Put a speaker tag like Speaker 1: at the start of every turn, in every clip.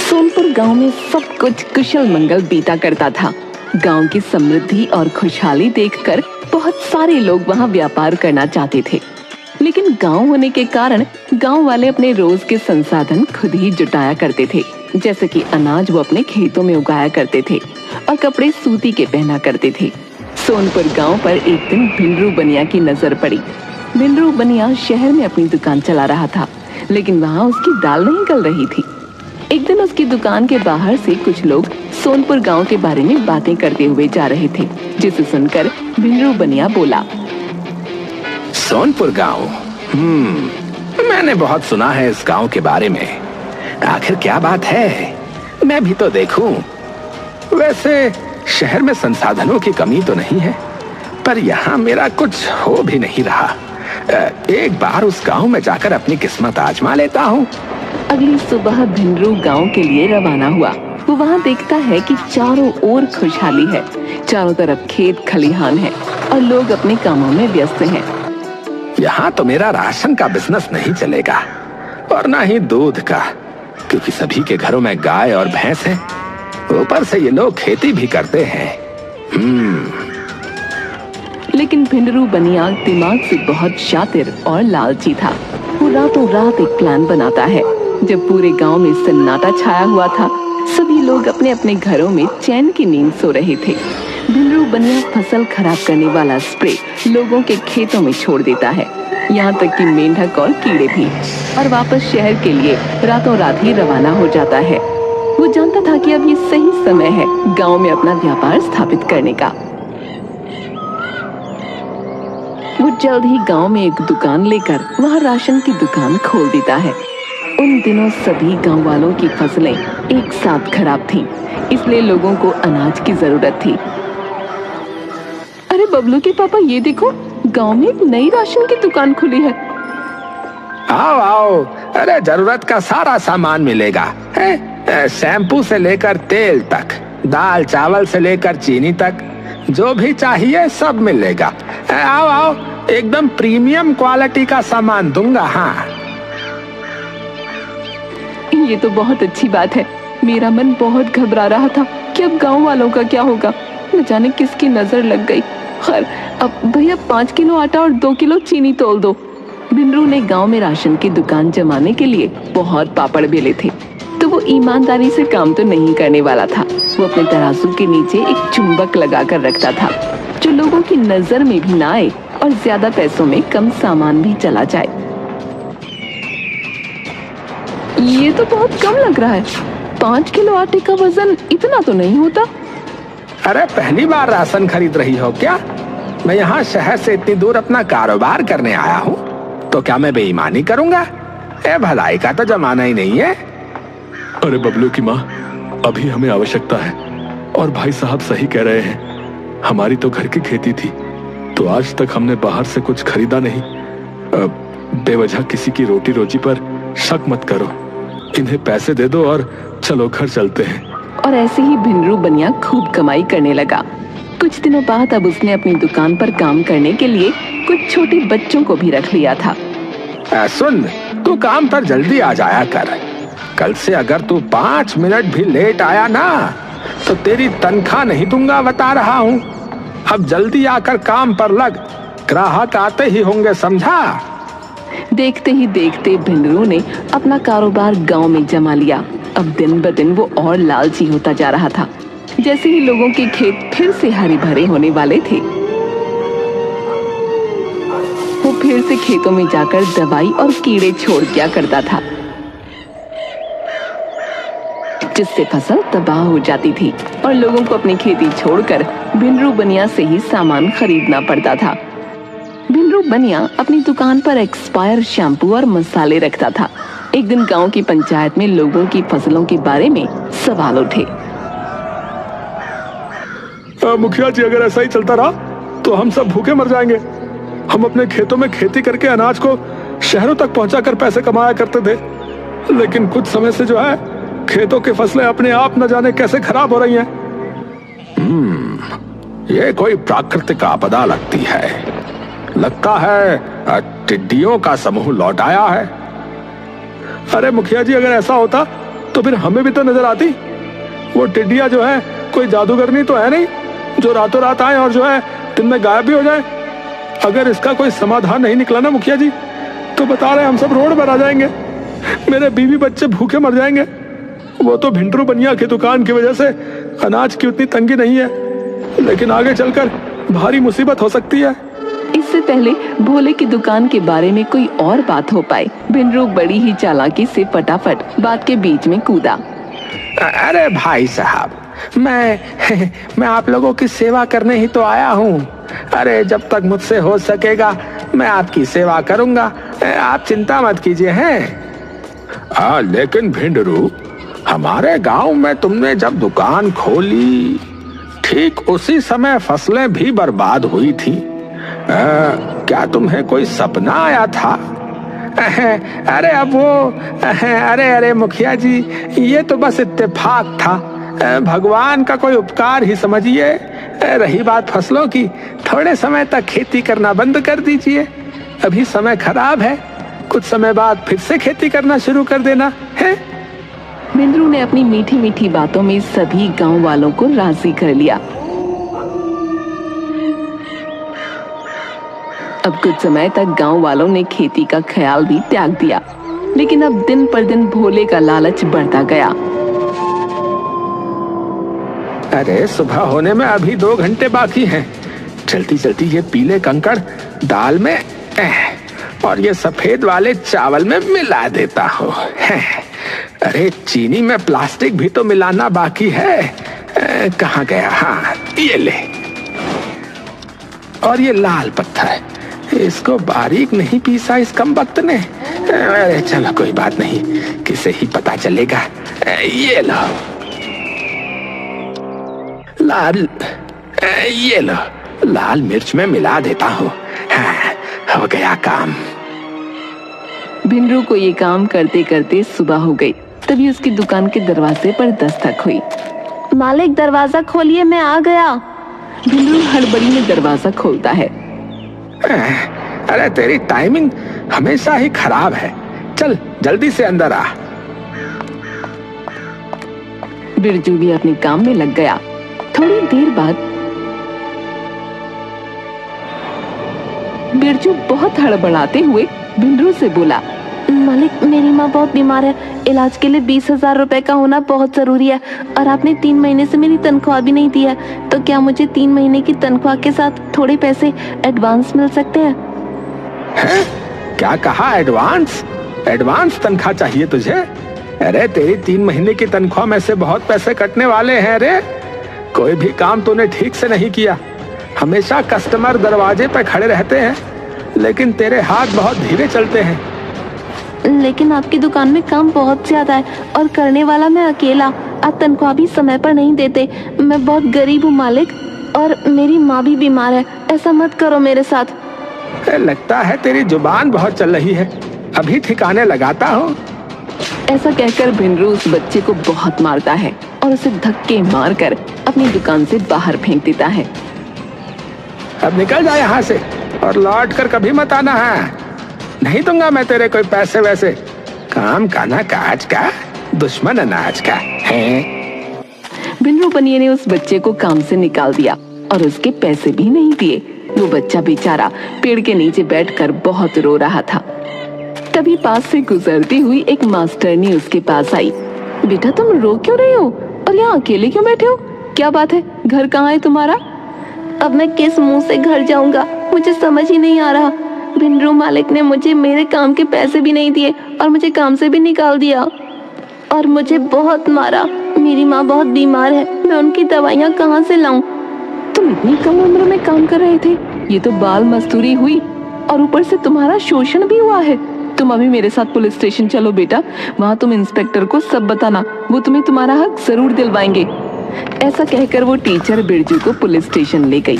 Speaker 1: सोनपुर गांव में सब कुछ कुशल मंगल बीता करता था। गांव की समृद्धि और खुशहाली देखकर बहुत सारे लोग वहां व्यापार करना चाहते थे, लेकिन गांव होने के कारण गांव वाले अपने रोज के संसाधन खुद ही जुटाया करते थे। जैसे कि अनाज वो अपने खेतों में उगाया करते थे और कपड़े सूती के पहना करते थे। सोनपुर गांव पर एक दिन भिंडरू बनिया की नजर पड़ी। भिंडरू बनिया शहर में अपनी दुकान चला रहा था, लेकिन वहाँ उसकी दाल नहीं गल रही थी। एक दिन उसकी दुकान के बाहर से कुछ लोग सोनपुर गांव के बारे में बातें करते हुए जा रहे थे, जिसे सुनकर भिंडरू बनिया बोला,
Speaker 2: सोनपुर गांव, मैंने बहुत सुना है इस गांव के बारे में। आखिर क्या बात है, मैं भी तो देखूं। वैसे शहर में संसाधनों की कमी तो नहीं है, पर यहाँ मेरा कुछ हो भी नहीं रहा। एक बार उस गांव में जाकर अपनी किस्मत आजमा लेता हूँ।
Speaker 1: अगली सुबह भिंडरू गांव के लिए रवाना हुआ। वो वहाँ देखता है कि चारों ओर खुशहाली है। चारों तरफ खेत खलिहान है और लोग अपने कामों में व्यस्त हैं।
Speaker 2: यहाँ तो मेरा राशन का बिजनेस नहीं चलेगा और ना ही दूध का, क्योंकि सभी के घरों में गाय और भैंस है। ऊपर से ये लोग खेती भी करते हैं।
Speaker 1: लेकिन भिंडरू बनिया दिमाग से बहुत शातिर और लालची था। वो रातों रात एक प्लान बनाता है। जब पूरे गांव में सन्नाटा छाया हुआ था, सभी लोग अपने अपने घरों में चैन की नींद सो रहे थे, भिंडरू बनिया फसल खराब करने वाला स्प्रे लोगों के खेतों में छोड़ देता है, यहाँ तक कि मेंढक और कीड़े भी, और वापस शहर के लिए रातों रात ही रवाना हो जाता है। वो जानता था कि अब ये सही समय है गांव में अपना व्यापार स्थापित करने का। वो जल्द ही गांव में एक दुकान लेकर वहाँ राशन की दुकान खोल देता है। उन दिनों सभी गांव वालों की फसलें एक साथ खराब थीं, इसलिए लोगों को अनाज की जरूरत थी। अरे बबलू के पापा, ये देखो, गांव में एक नई राशन की दुकान खुली है।
Speaker 2: आओ आओ, अरे जरूरत का सारा सामान मिलेगा, शैम्पू से लेकर तेल तक, दाल चावल से लेकर चीनी तक, जो भी चाहिए सब मिलेगा। आओ आओ, एकदम प्रीमियम क्वालिटी का सामान दूंगा। हाँ,
Speaker 1: ये तो बहुत अच्छी बात है। मेरा मन बहुत घबरा रहा था कि अब गांव वालों का क्या होगा, न जाने किसकी नजर लग गई। खैर, अब भैया 5 किलो आटा और 2 किलो चीनी तोल दो। भिंडरू ने गांव में राशन की दुकान जमाने के लिए बहुत पापड़ बेले थे, तो वो ईमानदारी से काम तो नहीं करने वाला था। वो अपने तराजू के नीचे एक चुंबक लगा कर रखता था, जो लोगों की नजर में भी ना आए और ज्यादा पैसों में कम सामान भी चला जाए। ये तो बहुत कम लग रहा है। 5 किलो आटे का वजन इतना तो नहीं होता।
Speaker 2: अरे पहली बार राशन खरीद रही हो क्या? मैं यहाँ शहर से इतनी दूर अपना कारोबार करने आया हूँ, तो क्या मैं बेईमानी करूँगा? भलाई का तो जमाना ही नहीं है।
Speaker 3: अरे बबलू की माँ, अभी हमें आवश्यकता है और भाई साहब सही कह रहे हैं। हमारी तो घर की खेती थी, तो आज तक हमने बाहर से कुछ खरीदा नहीं। बेवजह किसी की रोटी रोजी पर शक मत करो। इन्हें पैसे दे दो और चलो घर चलते हैं।
Speaker 1: और ऐसे ही भिंडरू बनिया खूब कमाई करने लगा। कुछ दिनों बाद अब उसने अपनी दुकान पर काम करने के लिए कुछ छोटे बच्चों को भी रख लिया था।
Speaker 2: सुन, तू काम पर जल्दी आ जाया कर। कल से अगर तू 5 मिनट भी लेट आया ना, तो तेरी तनख्वाह नहीं दूंगा, बता रहा हूँ। अब जल्दी आकर काम पर लग, ग्राहक आते ही होंगे, समझा?
Speaker 1: देखते ही देखते भिंडरू ने अपना कारोबार गांव में जमा लिया। अब दिन ब दिन वो और लालची होता जा रहा था। जैसे ही लोगों के खेत फिर से हरे भरे होने वाले थे, वो फिर से खेतों में जाकर दवाई और कीड़े छोड़ दिया करता था, जिससे फसल तबाह हो जाती थी और लोगों को अपनी खेती छोड़कर भिंडरू बनिया से ही सामान खरीदना पड़ता था। भिंडरू बनिया अपनी दुकान पर एक्सपायर शैम्पू और मसाले रखता था। एक दिन गांव की पंचायत में लोगों की फसलों के बारे में सवाल उठे।
Speaker 3: मुखिया जी, अगर ऐसा ही चलता रहा तो हम सब भूखे मर जाएंगे। हम अपने खेतों में खेती करके अनाज को शहरों तक पहुंचाकर पैसे कमाया करते थे, लेकिन कुछ समय से जो है खेतों की फसलें अपने आप न जाने कैसे खराब हो रही हैं।
Speaker 2: ये कोई प्राकृतिक आपदा लगती है। लगता है टिड्डियों का समूह लौट आया है।
Speaker 3: अरे मुखिया जी, अगर ऐसा होता तो फिर हमें भी तो नजर आती। वो टिड्डिया जो है कोई जादूगरनी तो है नहीं जो रातों रात आए और जो है दिन में गायब भी हो जाए। अगर इसका कोई समाधान नहीं निकला ना मुखिया जी, तो बता रहे हम सब रोड पर आ जाएंगे, मेरे बीवी बच्चे भूखे मर जाएंगे। वो तो भिंडरू बनिया की दुकान की वजह से अनाज की उतनी तंगी नहीं है, लेकिन आगे चलकर भारी मुसीबत हो सकती है।
Speaker 1: इससे पहले भोले की दुकान के बारे में कोई और बात हो पाए, भिंडरू बड़ी ही चालाकी से फटाफट बात के बीच में कूदा।
Speaker 2: अरे भाई साहब, मैं आप लोगों की सेवा करने ही तो आया हूँ। अरे जब तक मुझसे हो सकेगा मैं आपकी सेवा करूंगा, आप चिंता मत कीजिए। हैं लेकिन भिंडरू, हमारे गांव में तुमने जब दुकान खोली ठीक उसी समय फसलें भी बर्बाद हुई थी। क्या तुम्हें कोई सपना आया था? अरे अब वो अरे मुखिया जी, ये तो बस इत्तेफाक था, भगवान का कोई उपकार ही समझिए। रही बात फसलों की, थोड़े समय तक खेती करना बंद कर दीजिए, अभी समय खराब है, कुछ समय बाद फिर से खेती करना शुरू कर देना है।
Speaker 1: भिंडरू ने अपनी मीठी मीठी बातों में सभी गांव वालों को राजी कर लिया। अब कुछ समय तक गांव वालों ने खेती का ख्याल भी त्याग दिया, लेकिन अब दिन पर दिन भोले का लालच बढ़ता गया।
Speaker 2: अरे सुबह होने में अभी 2 घंटे बाकी हैं, जल्दी जल्दी ये पीले कंकड़ दाल में और ये सफेद वाले चावल में मिला देता हूँ। अरे चीनी में प्लास्टिक भी तो मिलाना बाकी है। कहाँ गया? हाँ ये ले। और ये लाल पत्थर, इसको बारीक नहीं पीसा इस कमबख्त ने। अरे चलो कोई बात नहीं, किसे ही पता चलेगा। ये लो लाल, ये लो लाल मिर्च में मिला देता हूँ। हाँ, हो गया काम।
Speaker 1: भिंडरू को ये काम करते करते सुबह हो गई। तभी उसकी दुकान के दरवाजे पर दस्तक हुई। मालिक दरवाजा खोलिए, मैं आ गया। भिंडरू हड़बड़ी में दरवाजा खोलता है।
Speaker 2: अरे तेरी टाइमिंग हमेशा ही खराब है, चल जल्दी से अंदर आ।
Speaker 1: बिरजू भी अपने काम में लग गया। थोड़ी देर बाद बिरजू बहुत हड़बड़ाते हुए भिंडरू से बोला, मालिक मेरी माँ बहुत बीमार है, इलाज के लिए 20,000 रुपए का होना बहुत जरूरी है, और आपने 3 महीने से मेरी तनख्वाह भी नहीं दी है, तो क्या मुझे 3 महीने की तनख्वाह के साथ थोड़े पैसे एडवांस मिल सकते हैं?
Speaker 2: क्या कहा? एडवांस? एडवांस तनख्वाह चाहिए तुझे? अरे तेरी 3 महीने की तनख्वाह में से बहुत पैसे कटने वाले हैं। रे कोई भी काम तूने ठीक से नहीं किया, हमेशा कस्टमर दरवाजे पर खड़े रहते हैं, लेकिन तेरे हाथ बहुत धीरे चलते हैं।
Speaker 1: लेकिन आपकी दुकान में काम बहुत ज्यादा है और करने वाला मैं अकेला। आप तनख्वाह भी समय पर नहीं देते। मैं बहुत गरीब हूँ मालिक, और मेरी माँ भी बीमार है, ऐसा मत करो मेरे साथ।
Speaker 2: लगता है तेरी जुबान बहुत चल रही है, अभी ठिकाने लगाता हूँ।
Speaker 1: ऐसा कहकर भिंडरू उस बच्चे को बहुत मारता है और उसे धक्के मारकर अपनी दुकान से बाहर फेंक देता है।
Speaker 2: अब निकल जा यहाँ से और लौट कर कभी मत आना है, नहीं दूंगा मैं तेरे कोई पैसे वैसे। काम का ना काज का, दुश्मन अनाज का है।
Speaker 1: भिंडरू बनिए ने उस बच्चे को काम से निकाल दिया और उसके पैसे भी नहीं दिए। वो बच्चा बेचारा पेड़ के नीचे बैठकर बहुत रो रहा था। तभी पास से गुजरती हुई एक मास्टरनी उसके पास आई। बेटा तुम रो क्यों रहे हो और यहाँ अकेले क्यों बैठे हो? क्या बात है, घर कहाँ है तुम्हारा? अब मैं किस मुंह से घर जाऊंगा, मुझे समझ ही नहीं आ रहा। भिंडरू मालिक ने मुझे मेरे काम के पैसे भी नहीं दिए और मुझे काम से भी निकाल दिया और मुझे बहुत मारा। मेरी माँ बहुत बीमार है, मैं उनकी दवाइयाँ कहाँ से लाऊं? तुम इतनी कम उम्र में काम कर रहे थे, ये तो बाल मजदूरी हुई और ऊपर से तुम्हारा शोषण भी हुआ है। तुम अभी मेरे साथ पुलिस स्टेशन चलो बेटा, वहाँ तुम इंस्पेक्टर को सब बताना, वो तुम्हें तुम्हारा हक जरूर दिलवाएंगे। ऐसा कहकर वो टीचर बिरजू को पुलिस स्टेशन ले गई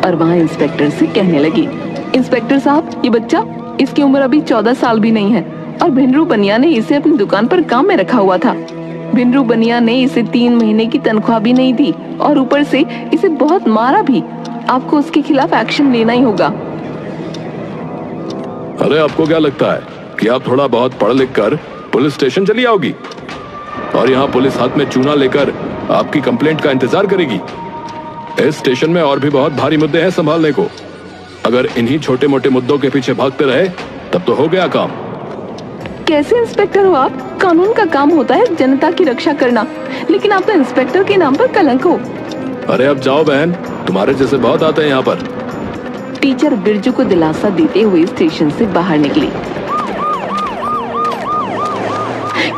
Speaker 1: और वहाँ इंस्पेक्टर से कहने लगी, इंस्पेक्टर साहब ये बच्चा, इसकी उम्र अभी 14 साल भी नहीं है और भिंडरू बनिया ने इसे अपनी दुकान पर काम में रखा हुआ था। भिंडरू बनिया ने इसे 3 महीने की तनख्वाह भी नहीं दी और ऊपर से इसे बहुत मारा भी। आपको उसके खिलाफ एक्शन लेना ही होगा।
Speaker 3: अरे आपको क्या लगता है कि आप थोड़ा बहुत पढ़ लिख कर पुलिस स्टेशन चली आओगी और यहाँ पुलिस हाथ में चूना लेकर आपकी कंप्लेंट का इंतजार करेगी। इस स्टेशन में और भी बहुत भारी मुद्दे हैं संभालने को। अगर इन्हीं छोटे मोटे मुद्दों के पीछे भागते रहे तब तो हो गया काम।
Speaker 1: कैसे इंस्पेक्टर हो आप? कानून का काम होता है जनता की रक्षा करना, लेकिन आप तो इंस्पेक्टर के नाम पर कलंक हो।
Speaker 3: अरे अब जाओ बहन, तुम्हारे जैसे बहुत आते हैं यहाँ पर।
Speaker 1: टीचर बिरजू को दिलासा देते हुए स्टेशन से बाहर निकली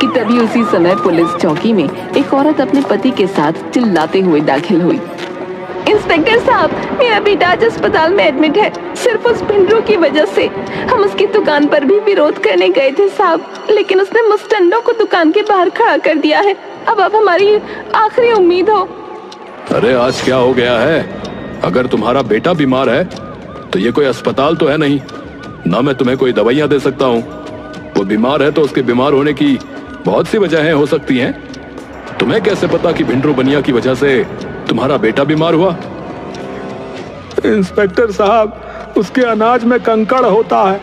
Speaker 1: कि तभी उसी समय पुलिस चौकी में एक औरत अपने पति के साथ चिल्लाते हुए दाखिल हुई। इंस्पेक्टर साहब, मेरा बेटा आज अस्पताल में एडमिट है, सिर्फ उस भिंडरू की वजह से। हम उसकी दुकान पर भी विरोध करने गए थे साहब, लेकिन उसने मुस्टंडों को दुकान के बाहर खड़ा कर दिया है। अब आप हमारी आखिरी उम्मीद हो।
Speaker 3: अरे आज क्या हो गया है? अगर तुम्हारा बेटा बीमार है तो ये कोई अस्पताल तो है नहीं, ना मैं तुम्हें कोई दवाइयाँ दे सकता हूँ। वो बीमार है तो उसके बीमार होने की बहुत सी वजहें हो सकती हैं। तुम्हें कैसे पता कि भिंडरू बनिया की वजह से तुम्हारा बेटा बीमार हुआ?
Speaker 4: इंस्पेक्टर साहब, उसके अनाज में कंकड़ होता है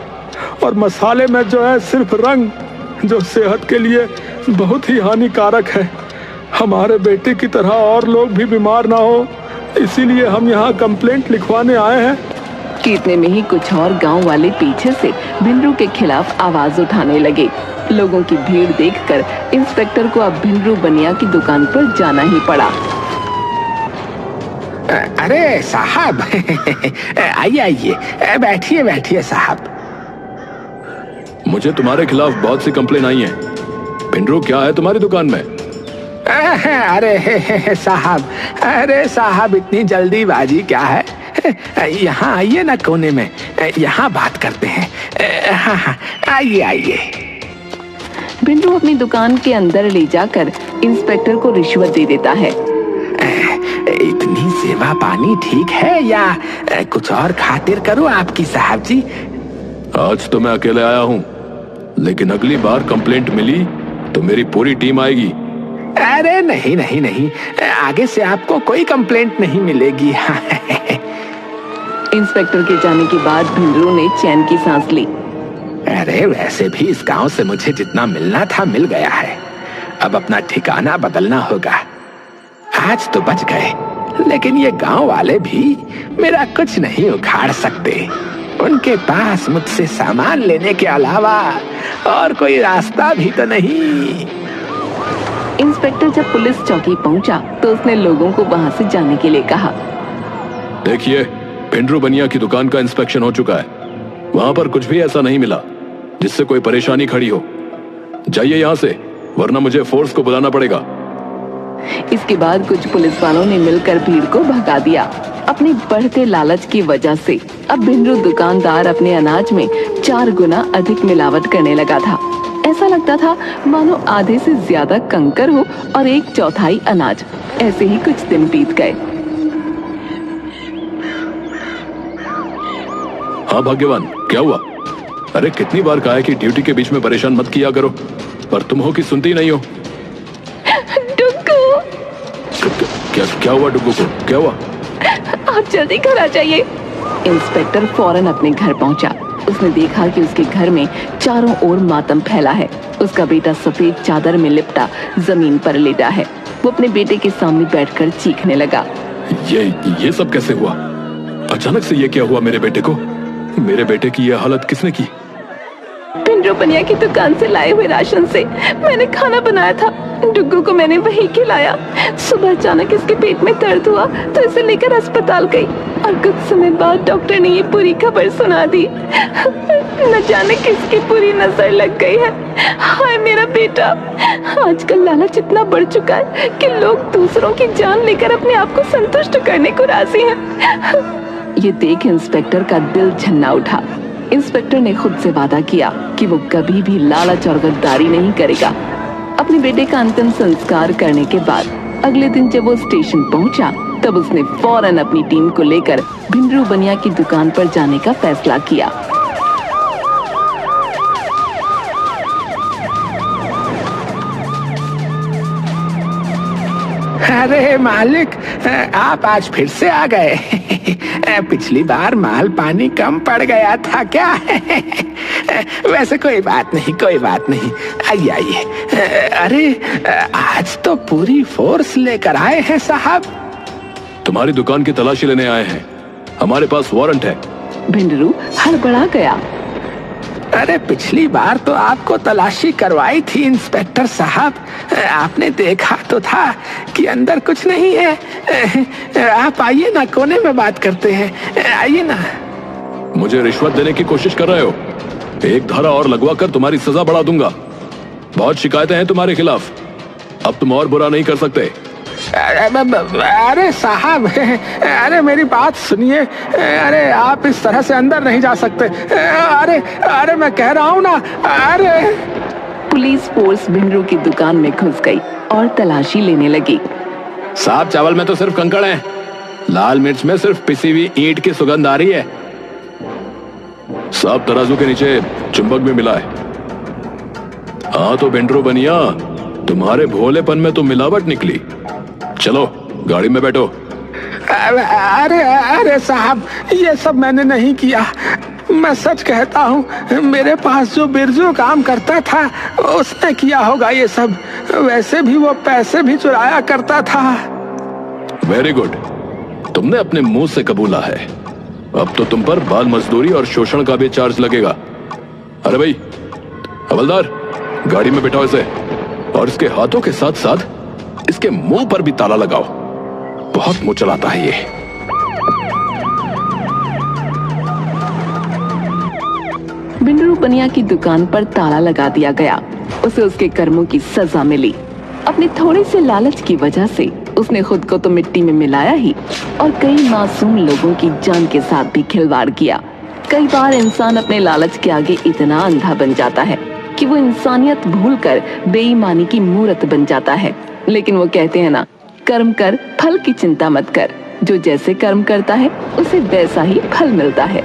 Speaker 4: और मसाले में जो है सिर्फ रंग, जो सेहत के लिए बहुत ही हानिकारक है। हमारे बेटे की तरह और लोग भी बीमार ना हो, इसीलिए हम यहाँ कंप्लेंट लिखवाने आए हैं।
Speaker 1: कि इतने में ही कुछ और गांव वाले पीछे से भिंडरू के खिलाफ आवाज उठाने लगे। लोगों की भीड़ देखकर इंस्पेक्टर को अब भिंडरू बनिया की दुकान पर जाना ही पड़ा।
Speaker 2: अरे साहब आइए आइए, बैठिए बैठिए साहब।
Speaker 3: मुझे तुम्हारे खिलाफ बहुत सी कंप्लेन आई हैं। भिंडरू क्या है तुम्हारी दुकान में?
Speaker 2: अरे साहब, अरे साहब इतनी जल्दीबाजी क्या है? यहाँ आइए ना कोने में, यहाँ बात करते हैं। हाँ, आइए आइए।
Speaker 1: भिंडरू अपनी दुकान के अंदर ले जाकर इंस्पेक्टर को रिश्वत दे देता है।
Speaker 2: इतनी सेवा पानी ठीक है या कुछ और खातिर करूं आपकी साहब जी?
Speaker 3: आज तो मैं अकेले आया हूँ, लेकिन अगली बार कंप्लेंट मिली तो मेरी पूरी टीम आएगी।
Speaker 2: अरे नहीं नहीं नहीं, आगे से आपको कोई कंप्लेंट नहीं मिलेगी।
Speaker 1: इंस्पेक्टर के जाने के बाद भिंडरू ने चैन की सांस ली।
Speaker 2: अरे वैसे भी इस गांव से मुझे जितना मिलना था मिल गया है, अब अपना ठिकाना बदलना होगा। आज तो बच गए, लेकिन ये गांव वाले भी मेरा कुछ नहीं उखाड़ सकते। उनके पास मुझसे सामान लेने के अलावा और कोई रास्ता भी तो नहीं।
Speaker 1: इंस्पेक्टर जब पुलिस चौकी पहुंचा तो उसने लोगों को वहां से जाने के लिए कहा।
Speaker 3: देखिए, भिंडरू बनिया की दुकान का इंस्पेक्शन हो चुका है। वहां पर कुछ भी ऐसा नहीं मिला जिससे कोई परेशानी खड़ी हो। जाइए यहाँ से, वरना मुझे फोर्स को बुलाना पड़ेगा।
Speaker 1: इसके बाद कुछ पुलिस वालों ने मिलकर भीड़ को भगा दिया। अपने बढ़ते लालच की वजह से अब भिंडरू दुकानदार अपने अनाज में 4 गुना अधिक मिलावट करने लगा था। ऐसा लगता था मानो आधे से ज्यादा कंकर हो और 1/4 अनाज। ऐसे ही कुछ दिन बीत गए।
Speaker 3: हाँ भाग्यवान, क्या हुआ? अरे कितनी बार कहा है कि ड्यूटी के बीच में परेशान मत किया करो, पर तुम हो कि सुनती नहीं हो।
Speaker 1: डुग्गू,
Speaker 3: क्या हुआ डुग्गू को? क्या हुआ?
Speaker 1: आप जल्दी घर आ जाइए। इंस्पेक्टर फौरन अपने घर पहुंचा। उसने देखा कि उसके घर में चारों ओर मातम फैला है। उसका बेटा सफेद चादर में लिपटा जमीन पर लेटा है। वो अपने बेटे के सामने बैठकर चीखने लगा।
Speaker 3: ये सब कैसे हुआ? अचानक से ये क्या हुआ मेरे बेटे को? मेरे बेटे की ये हालत किसने की?
Speaker 1: भिंडरू बनिया की दुकान से लाए हुए राशन से मैंने खाना बनाया था। डुग्गू को मैंने वही खिलाया। सुबह अचानक इसके पेट में दर्द हुआ तो इसे लेकर अस्पताल गई और कुछ समय बाद डॉक्टर ने ये पूरी खबर सुना दी। न जाने किसकी पूरी नजर लग गई है। हाय मेरा बेटा। आजकल लालच इतना बढ़ चुका है कि लोग दूसरों की जान लेकर अपने आप को संतुष्ट करने को राजी हैं। ये देख इंस्पेक्टर का दिल झन्ना उठा। इंस्पेक्टर ने खुद से वादा किया कि वो कभी भी लालच और गद्दारी नहीं करेगा। अपने बेटे का अंतिम संस्कार करने के बाद अगले दिन जब वो स्टेशन पहुंचा तब उसने फौरन अपनी टीम को लेकर भिंडरू बनिया की दुकान पर जाने का फैसला किया।
Speaker 2: अरे मालिक, आप आज फिर से आ गए। पिछली बार माल पानी कम पड़ गया था क्या? वैसे कोई बात नहीं, कोई बात नहीं, आइए आइए। अरे आज तो पूरी फोर्स लेकर आए हैं साहब।
Speaker 3: तुम्हारी दुकान की तलाशी लेने आए हैं, हमारे पास वारंट है।
Speaker 1: भिंडरू हड़बड़ा गया।
Speaker 2: अरे पिछली बार तो आपको तलाशी करवाई थी इंस्पेक्टर साहब, आपने देखा तो था कि अंदर कुछ नहीं है। आप आइए ना, कोने में बात करते हैं, आइए ना।
Speaker 3: मुझे रिश्वत देने की कोशिश कर रहे हो? एक धारा और लगवा कर तुम्हारी सजा बढ़ा दूंगा। बहुत शिकायतें हैं तुम्हारे खिलाफ, अब तुम और बुरा नहीं कर सकते।
Speaker 2: अरे साहब, अरे मेरी बात सुनिए। अरे आप इस तरह से अंदर नहीं जा सकते। अरे अरे मैं कह रहा हूँ ना। अरे
Speaker 1: पुलिस फोर्स भिंडरू की दुकान में घुस गई और तलाशी लेने लगी।
Speaker 3: साहब, चावल में तो सिर्फ कंकड़ है, लाल मिर्च में सिर्फ पिसी हुई ईंट की सुगंध आ रही है। साहब, तराजू के नीचे चुंबक भी मिला है। हाँ तो भिंडरू बनिया, तुम्हारे भोलेपन में तो मिलावट निकली। चलो गाड़ी में बैठो।
Speaker 2: अरे अरे साहब, ये सब मैंने नहीं किया। मैं सच कहता हूँ, मेरे पास जो बिरजू काम करता था उसने किया होगा ये सब। वैसे भी वो पैसे भी चुराया करता था।
Speaker 3: वेरी गुड, तुमने अपने मुंह से कबूला है। अब तो तुम पर बाल मजदूरी और शोषण का भी चार्ज लगेगा। अरे भाई हवलदार, गाड़ी में बिठाओ इसे, और इसके हाथों के साथ साथ इसके मुंह पर भी ताला लगाओ। बहुत मुंह चलाता है ये।
Speaker 1: भिंडरू बनिया की दुकान पर ताला लगा दिया गया। उसे उसके कर्मों की सजा मिली। अपने थोड़े से लालच की वजह से उसने खुद को तो मिट्टी में मिलाया ही, और कई मासूम लोगों की जान के साथ भी खिलवाड़ किया। कई बार इंसान अपने लालच के आगे इतना अंधा बन जाता है कि वो इंसानियत भूलकर बेईमानी की मूरत बन जाता है। लेकिन वो कहते हैं ना, कर्म कर, फल की चिंता मत कर। जो जैसे कर्म करता है उसे वैसा ही फल मिलता है।